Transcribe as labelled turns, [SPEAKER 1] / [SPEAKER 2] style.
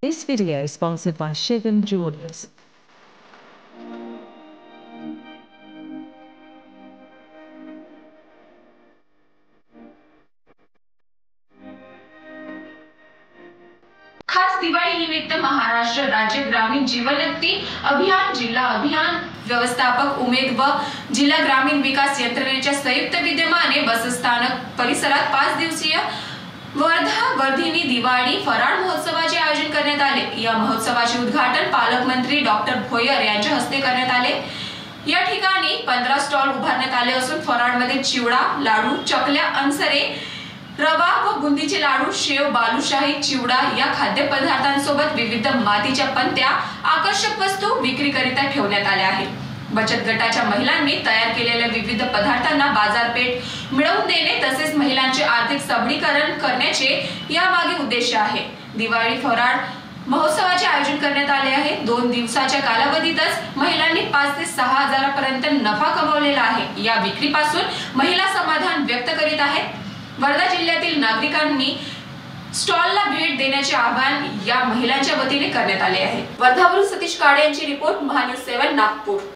[SPEAKER 1] This video is sponsored by Shivam Jewelers.
[SPEAKER 2] खास दिवाळी निमित्त महाराष्ट्र राज्य ग्रामीण जीवनोन्नती अभियान जिल्हा अभियान व्यवस्थापक उमेद व जिल्हा ग्रामीण विकास यंत्रणेच्या संयुक्त विद्यमाने बसस्थानक परिसरात 5 दिवसीय वर्धा वर्धिनी दिवाळी फराळ महोत्सवाचे आयोजन करण्यात आले। या महोत्सवाचे उद्घाटन पालकमंत्री डॉक्टर भोयर यांच्या हस्ते करण्यात आले। या ठिकाणी 15 स्टॉल उभारण्यात आले असून फराळमध्ये चिवडा, लाडू, चकल्या, अनसरे, रवा व बुंदीचे लाडू, शेव, बालुशाही, चिवडा या खाद्यपदार्थांसोबत विविध मातीच्या पंत्या, आकर्षक वस्तू विक्रीकरिता ठेवण्यात आल्या आहेत। बचत गटाच्या महिलांनी तयार केलेल्या विविध पदार्थांना बाजारपेठ मिळवून देणे तसेच महिलांचे आर्थिक सबलीकरण करण्याचे यामागे उद्देश आहे। दिवाळी फराळ महोत्सवाचे आयोजन करण्यात आले आहे। 2 दिवसाच्या कालावधीतच महिलांनी 5 ते 6 हजारापर्यंत नफा कमवलेला आहे। या विक्रीपासून महिला समाधान व्यक्त करीत आहेत। वर्धा जिल्ह्यातील नागरिकांनी स्टॉलला भेट देण्याचे आवाहन या महिलांच्या वतीने करण्यात आले आहे। वर्धावरून सतीश काळे यांची रिपोर्ट, महान्यूज 7 नागपूर।